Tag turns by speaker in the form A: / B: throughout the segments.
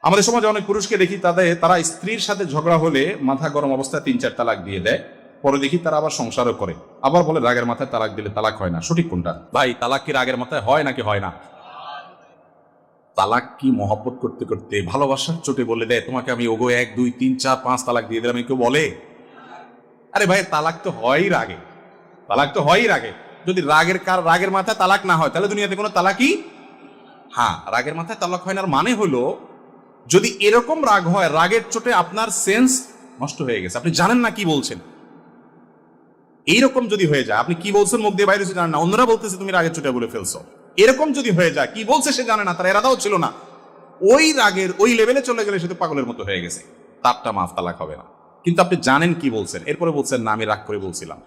A: আমাদের সমাজে অনেক পুরুষকে দেখি তারা স্ত্রীর সাথে ঝগড়া হলে মাথা গরম অবস্থায় 3-4 তালাক দিয়ে দেয়, পরে দেখি তারা আবার সংসারও করে, আবার বলে রাগের মাথায় তালাক দিলে তালাক হয় না। সঠিক কোনটা ভাই? তালাক কি রাগের মাথায় হয় নাকি হয় না? তালাক কি মহব্বত করতে করতে ভালোবাসার চোটে বলে দেয় তোমাকে আমি ওগো 1 2 3 4 5 তালাক দিয়ে দিলাম, কেউ বলে? আরে ভাই তালাক তো হয়ই রাগে, তালাক তো হয়ই রাগে। যদি রাগের মাথায় তালাক না হয় তাহলে দুনিয়াতে কোনো তালাকই, হ্যাঁ রাগের মাথায় তালাক হয় না। মানে হলো যদি এরকম রাগ হয়, রাগের চোটে আপনার সেন্স নষ্ট হয়ে গেছে, আপনি জানেন না কি বলছেন, এইরকম যদি হয়ে যায়, আপনি কি বলছেন মুখ দিয়ে বাইরে জানেন না, অন্যরা বলতেছে তুমি রাগের চোটে বলে ফেলছো, এরকম যদি হয়ে যায়, কি বলছে সে জানে না, তার এরাদাও ছিল না, ওই রাগের ওই লেভেলে চলে গেলে সে তো পাগলের মতো হয়ে গেছে, তারটা মাফ, তালাক হবে না। কিন্তু আপনি জানেন কি বলছেন, এরপরে বলছেন না আমি রাগ করে বলছিলাম।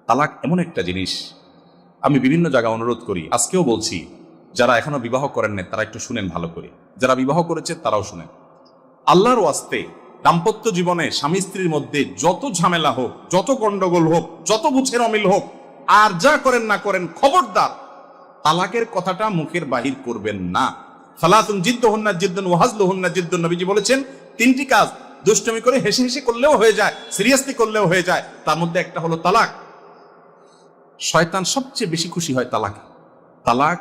A: তালাক এমন একটা জিনিস, আমি বিভিন্ন জায়গায় অনুরোধ করি, আজকেও বলছি, যারা এখনো বিবাহ করেন না তারা একটু শুনেন ভালো করে, যারা বিবাহ করেছে তারাও শুনেন। আল্লাহর ওয়াস্তে দাম্পত্য জীবনে স্বামী স্ত্রীর মধ্যে যত ঝামেলা হোক, যত গন্ডগোল হোক, যত বুঝের অমিল হোক, আর যা করেন না করেন, খবরদার তালাকের কথাটা মুখের বাহির করবেন না। সালাতুন জিদ্দুহুন্না জিদ্দুন ওয়া হাজলুহুন্না জিদ্দুন, নবীজি বলেছেন 3টি কাজ দুষ্টমি করে হেসে হেসে করলেও হয়ে যায়, সিরিয়াসলি করলেও হয়ে যায়, তার মধ্যে একটা হলো তালাক। শয়তান সবচেয়ে বেশি খুশি হয় তালাকে। তালাক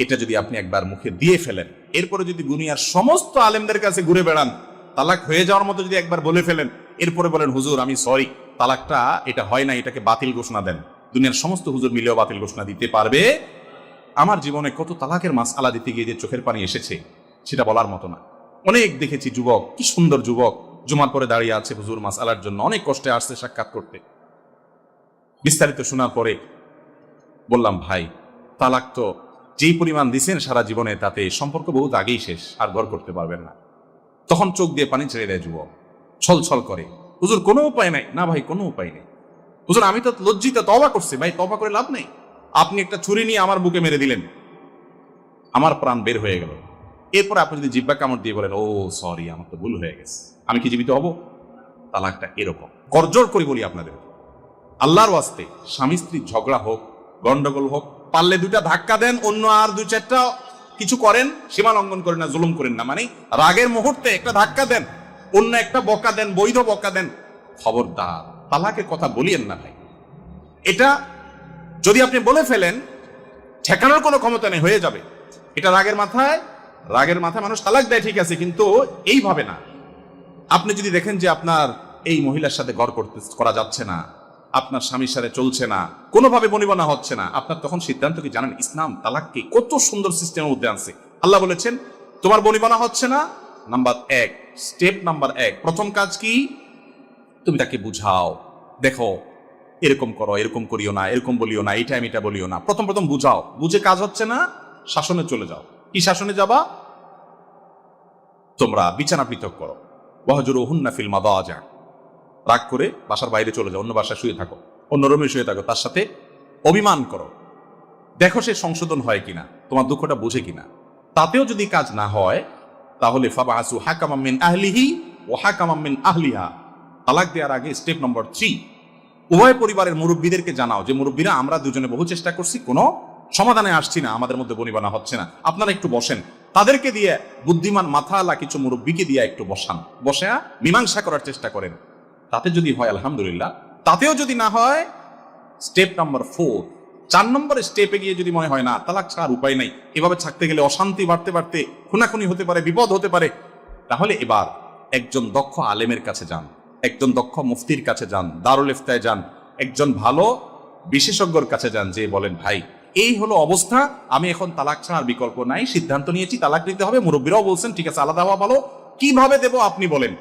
A: এটা যদি আপনি একবার মুখে দিয়ে ফেলেন, এরপরে যদি দুনিয়ার সমস্ত আলেমদের কাছে ঘুরে বেড়ান, তালাক হয়ে যাওয়ার মতো যদি একবার বলে ফেলেন, এরপরে বলেন হুজুর আমি সরি, তালাকটা এটা হয় না, এটাকে বাতিল ঘোষণা দেন, দুনিয়ার সমস্ত হুজুর মিলেও বাতিল ঘোষণা দিতে পারবে? আমার জীবনে কত তালাকের মাসআলা দিতে গিয়ে যে চোখের পানি এসেছে সেটা বলার মতো না। অনেক দেখেছি যুবক, কি সুন্দর যুবক, জুমার পরে দাঁড়িয়ে আছে হুজুর মাসআলার জন্য, অনেক কষ্টে আসছে সাক্ষাৎ করতে। বিস্তারিত শোনার পরে বললাম ভাই তালাক তো যেই পরিমাণ দিছেন সারা জীবনে, তাতে সম্পর্ক বহুত আগেই শেষ, আর ঘর করতে পারবেন না। তখন চোখ দিয়ে পানি ছেড়ে দেয় যুবক, ছল ছল করে, হুজুর কোনো উপায় নাই। না ভাই কোনো উপায় নেই হুজুর, আমি তো লজ্জিত, তওবা করছি। ভাই তওবা করে লাভ নেই, আপনি একটা ছুরি নিয়ে আমার বুকে মেরে দিলেন, আমার প্রাণ বের হয়ে গেল, এরপরে আপনি যদি জিহ্বা কামড় দিয়ে বলেন ও সরি আমার তো ভুল হয়ে গেছে, আমি কি জীবিত হব? তালাকটা এরকম। করজোর করে বলি আপনাদের, আল্লাহর ওয়াস্তে স্বামী স্ত্রীর ঝগড়া হোক, গন্ডগোল হোক, পারলে 2টা ধাক্কা দেন, অন্য আর 2-4টা কিছু করেন, সীমা লঙ্ঘন করেন না, জুলুম করেন না, মানে রাগের মুহূর্তে একটা ধাক্কা দেন, অন্য একটা বকা দেন, বৈধ বকা দেন, খবরদার তালাকের কথা বলিয়েন না ভাই। এটা যদি আপনি বলে ফেলেন, ঠেকানোর কোনো ক্ষমতা নেই, হয়ে যাবে। এটা রাগের মাথায় মানুষ তালাক দেয় ঠিক আছে, কিন্তু এইভাবে না। আপনি যদি দেখেন যে আপনার এই মহিলার সাথে ঘর করা যাচ্ছে না, আপনার স্বামীর সাথে চলছে না, কোনোভাবে বনিবনা হচ্ছে না, আপনার তখন সিদ্ধান্ত কি জানেন? ইসলাম তালাককে কত সুন্দর সিস্টেমের মধ্যে আনছে। আল্লাহ বলেছেন তোমার বনিবনা হচ্ছে না, স্টেপ নাম্বার 1, প্রথম কাজ কি? তুমি তাকে বুঝাও, দেখো এরকম করো, এরকম করিও না, এরকম বলিও না, এই টাইম এটা বলিও না। প্রথম বুঝাও, বুঝে কাজ হচ্ছে না, শাসনে চলে যাও। কি শাসনে যাবা? তোমরা বিছানা পৃথক করো, ওয়াহজুরুহুন্না ফিল মাদাজি, রাগ করে বাসার বাইরে চলে যাও, অন্য বাসায় শুয়ে থাকো, অন্য রুমে শুয়ে থাকো, তার সাথে অভিমান করো, দেখো সে সংশোধন হয় কিনা, তোমার দুঃখটা বুঝে কিনা। তাতেও যদি কাজ না হয়, তাহলে ফাবাসু হাকামান মিন আহলিহি ওয়া হাকামান মিন আহলিহা। তালাক দেওয়ার আগে স্টেপ নম্বর 3, উভয় পরিবারের মুরব্বীদেরকে জানাও যে মুরব্বীরা আমরা দুজনে বহু চেষ্টা করছি, কোনো সমাধানে আসছি না, আমাদের মধ্যে বনিবনা হচ্ছে না, আপনারা একটু বসেন। তাদেরকে দিয়ে, বুদ্ধিমান মাথাওয়ালা কিছু মুরব্বীকে দিয়ে একটু বসে মীমাংসা করার চেষ্টা করেন। তাতে যদি হয় আলহামদুলিল্লাহ, তাতেও যদি না হয় স্টেপ নাম্বার 4 নম্বর স্টেপে গিয়ে যদি মনে হয় না তালাক ছাড়ার উপায় নাই, এভাবে থাকতে গেলে অশান্তি বাড়তে বাড়তে খুনাখুনি হতে পারে, বিপদ হতে পারে, তাহলে এবার একজন দক্ষ আলেমের কাছে যান, একজন দক্ষ মুফতির কাছে যান, দারুল ইফতায় যান, একজন ভালো বিশেষজ্ঞর কাছে যান, যে বলেন ভাই এই হলো অবস্থা, আমি এখন তালাক ছাড়ার বিকল্প নাই, সিদ্ধান্ত নিয়েছি তালাক নিতে হবে। মুরব্বীরাও বলছেন ঠিক আছে আলাদা হওয়া ভালো, কিভাবে দেব আপনি বলেন।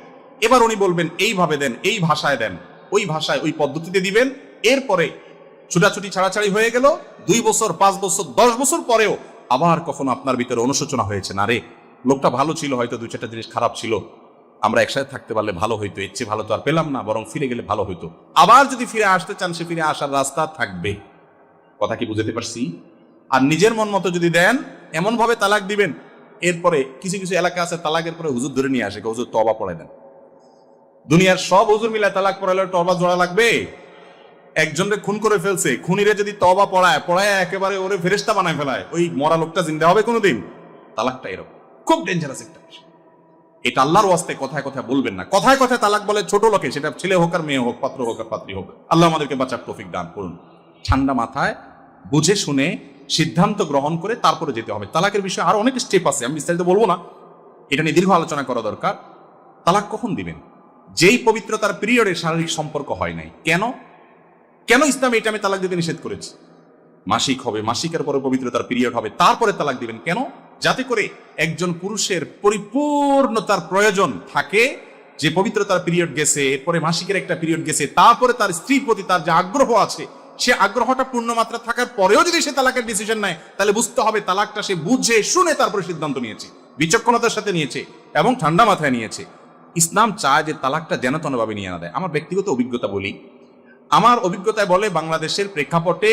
A: এবার উনি বলবেন এইভাবে দেন, এই ভাষায় দেন, ওই ভাষায় ওই পদ্ধতিতে দিবেন। এরপরে ছুটাছুটি ছাড়াছাড়ি হয়ে গেল, 2 বছর 5 বছর 10 বছর পরেও আবার কখনো আপনার ভিতরে অনুশোচনা হয়েছে, না রে লোকটা ভালো ছিল, হয়তো 2-4টা জিনিস খারাপ ছিল, আমরা একসাথে থাকতে পারলে ভালো হইতো, এর চেয়ে ভালো তো আর পেলাম না, বরং ফিরে গেলে ভালো হইতো। আবার যদি ফিরে আসতে চান, সে ফিরে আসার রাস্তা থাকবে। কথা কি বুঝতে পারছি? আর নিজের মন মতো যদি দেন, এমন ভাবে তালাক দিবেন, এরপরে কিছু কিছু এলাকা আছে তালাকের পরে হুজুর ধরে নিয়ে আসে, হুজুর তওবা পড়ায় দেন। দুনিয়ার সব হুজুর মিলে তালাক পড়ালে তওবা জোড়া লাগবে? একজনকে খুন করে ফেলছে, খুনিরে যদি তওবা পড়ায় একেবারে ওরে ফেরেশতা বানায় ফেলায়, ওই মরা লোকটা জিন্দা হবে কোনোদিন? তালাকটা এরকম খুব ডেঞ্জারাস একটা বিষয়। এটা আল্লাহর ওয়াস্তে কথায় কথায় বলবেন না। কথায় কথায় তালাক বলে ছোট লোকে, সেটা ছেলে হোক আর মেয়ে হোক, পাত্র হোক আর পাত্রী হোক। আল্লাহ আমাদেরকে বাঁচার তৌফিক দান করুন। ঠান্ডা মাথায় বুঝে শুনে সিদ্ধান্ত গ্রহণ করে তারপরে যেতে হবে। তালাকের বিষয়ে আরো অনেক স্টেপ আছে, আমি বিস্তারিত বলবো না, এটা নিয়ে দীর্ঘ আলোচনা করা দরকার। তালাক কখন দিবেন? যেই পবিত্রতার পিরিয়ডে শারীরিক সম্পর্ক হয় নাই। কেন কেন ইসলাম এটা আমি তালাক দিতে নিষেধ করেছি? মাসিক হবে, মাসিকের পরে পবিত্রতার পিরিয়ড হবে, তারপরে তালাক দিবেন কেন? যাতে করে একজন পুরুষের পরিপূর্ণতার প্রয়োজন থাকে, যে পবিত্রতার পিরিয়ড গেছে, এরপরে মাসিকের একটা পিরিয়ড গেছে, তারপরে তার স্ত্রীর প্রতি তার যে আগ্রহ আছে, সে আগ্রহটা পূর্ণ মাত্রা থাকার পরেও যদি সে তালাকের ডিসিশন নেয়, তাহলে বুঝতে হবে তালাকটা সে বুঝে শুনে তারপরে সিদ্ধান্ত নিয়েছে, বিচক্ষণতার সাথে নিয়েছে এবং ঠান্ডা মাথায় নিয়েছে। ইসলাম চায় যে তালাকটা যেন তেনভাবে নিয়ে না দেয়। আমার ব্যক্তিগত অভিজ্ঞতা বলি, আমার অভিজ্ঞতায় বলে বাংলাদেশের প্রেক্ষাপটে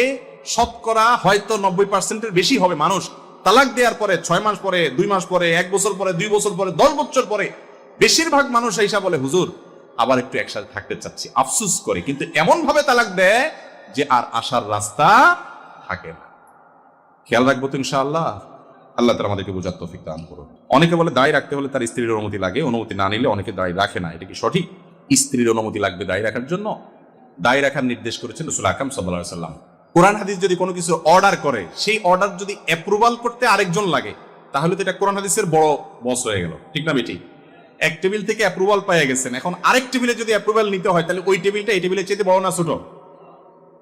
A: শতকরা হয়তো 90% বেশি হবে মানুষ তালাক দেওয়ার পরে 6 মাস পরে, 2 মাস পরে, 1 বছর পরে, 2 বছর পরে, 10 বছর পরে বেশিরভাগ মানুষ এইসা বলে, হুজুর আবার একটু একসাথে থাকতে চাচ্ছি, আফসুস করে, কিন্তু এমন ভাবে তালাক দেয় যে আর আসার রাস্তা থাকে না। খেয়াল রাখবো তো ইনশাআল্লাহ। আল্লাহ তাআলা আমাদেরকে বোঝার তৌফিক দান করুন। অনেকে বলে দায় রাখতে হলে তার স্ত্রীর অনুমতি লাগে, অনুমতি না নিলে অনেকে দায় রাখে না। এটা কি সঠিক? স্ত্রীর অনুমতি লাগবে দায় রাখার জন্য? দায় রাখার নির্দেশ করেছেন রাসূল আকরাম সাল্লাল্লাহু আলাইহি ওয়াসাল্লাম। কোরআন হাদিস যদি কোনো কিছু অর্ডার করে, সেই অর্ডার যদি অ্যাপ্রুভাল করতে আরেকজন লাগে, তাহলে তো এটা কোরআন হাদিসের বড় বস হয়ে গেল, ঠিক না বেটি? এক টেবিল থেকে অ্যাপ্রুভাল পেয়ে গেছেন, এখন আরেক টেবিলে যদি অ্যাপ্রুভাল নিতে হয়, তাহলে ওই টেবিলটা এই টেবিলের চাইতে বড় না ছোট?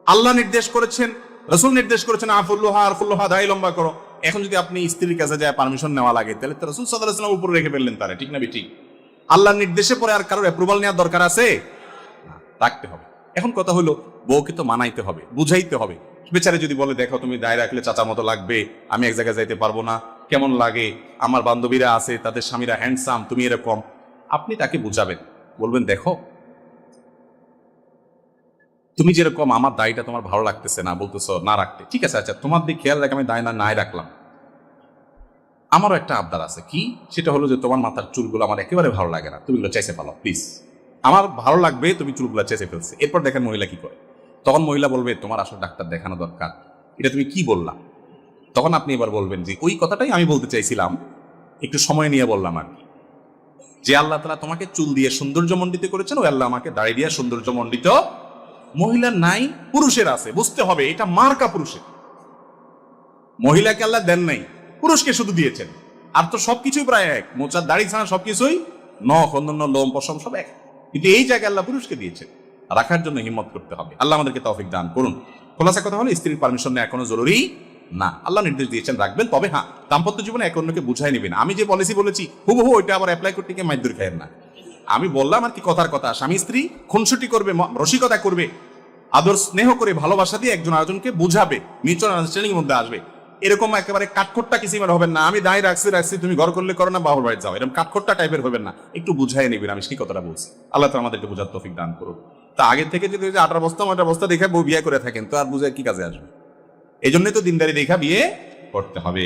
A: আল্লাহ নির্দেশ করেছেন, রাসূল নির্দেশ করেছেন, আরফুল্লাহা দায় লম্বা করো। এখন যদি আপনি স্ত্রীর কাছে যায় পারমিশন নেওয়া লাগে, তাহলে তো রাসূল সাল্লাল্লাহু আলাইহি ওয়াসাল্লাম উপরে রেখে ফেললেন তারা, ঠিক না বেটি? আল্লাহর নির্দেশে পরে আর কারোর অ্যাপ্রুভাল নেওয়ার দরকার আছে? রাখতে হবে। এখন কথা হলো, বউকে তো মানাইতে হবে, বুঝাইতে হবে। বেচারে যদি বলে, দেখো তুমি দায় রাখলে চাচার মতো লাগবে, আমি এক জায়গায় যাইতে পারবো না, কেমন লাগে, আমার বান্ধবীরা আছে তাদের স্বামীরা হ্যান্ডসাম, তুমি এরকম, আপনি তাকে বুঝাবেন, বলবেন দেখো তুমি যেরকম, আমার দায়টা তোমার ভালো লাগতেছে না, বলতেছো না রাখতে, ঠিক আছে, আচ্ছা তোমার দিকে খেয়াল রাখ, আমি দায় নাই রাখলাম। আমারও একটা আবদার আছে, কি? সেটা হলো যে তোমার মাথার চুলগুলো আমার একেবারে ভালো লাগে না, তুমি এগুলো চাইছে ফেলো প্লিজ, আমার ভালো লাগবে তুমি চুলগুলো চেঁচে ফেলছে। এরপর দেখেন মহিলা কি করে। তখন মহিলা বলবে, তোমার আসলে ডাক্তার দেখানো দরকার, এটা তুমি কি বললা? তখন আপনি এবার বলবেন যে ওই কথাটাই আমি বলতে চাইছিলাম, একটু সময় নিয়ে বললাম আর কি। যে আল্লাহ তাআলা তোমাকে চুল দিয়ে সৌন্দর্যমণ্ডিত করেছেন, ওই আল্লাহ আমাকে দাড়ি দিয়ে সৌন্দর্যমণ্ডিত। মহিলার নাই, পুরুষের আছে, বুঝতে হবে এটা মার্কা পুরুষের। মহিলাকে আল্লাহ দেন নাই, পুরুষকে শুধু দিয়েছেন। আর তো সবকিছুই প্রায় এক, মোচার দাড়ি ছাড়া সবকিছুই, নখ, অন্যান্য লোম পশম সব এক, কিন্তু এই জায়গায় আল্লাহ পুরুষকে দিয়েছেন। রাখার জন্য হিম্মত করতে হবে। আল্লাহ আমাদেরকে তৌফিক দান করুন। খোলাসা কথা হলো, স্ত্রীর পারমিশন নেওয়া এখনো জরুরি না। আল্লাহ নির্দেশ দিয়েছেন রাখবেন, তবে হ্যাঁ দাম্পত্য জীবনে এক অন্যকে বুঝাই নেবেন। আমি যে পলিসি বলেছি হুবহু ওইটা আবার অ্যাপ্লাই করতে গিয়ে মাইদুর খায়েন না। আমি বললাম আর কি কথার কথা, স্বামী স্ত্রী খুনসুটি করবে, রসিকতা করবে, আদর স্নেহ করে ভালোবাসা দিয়ে একজন আরেকজনকে বুঝাবে, মিউচুয়াল আন্ডারস্ট্যান্ডিং এর মধ্যে আসবে। এরকম একেবারে কাঠখোট্টা কিসিমের হবেন না, আমি দায় রাখছি তুমি ঘর করলে করো না, বাবার বাড়ি যাও, এরকম কাঠখোট্টা টাইপের হবেন না, একটু বুঝাই নেবেন। আমি সেই কথাটা বলছি। আল্লাহ তাআলা আমাদেরকে বুঝার তৌফিক দান করুন। তা আগে থেকে যদি 18 বস্তা 9টা বস্তা দেখে বউ বিয়ে করে থাকেন, তো আর বুঝে কি কাজে আসবে? এই জন্যই তো দিনদারি দেখা বিয়ে করতে হবে।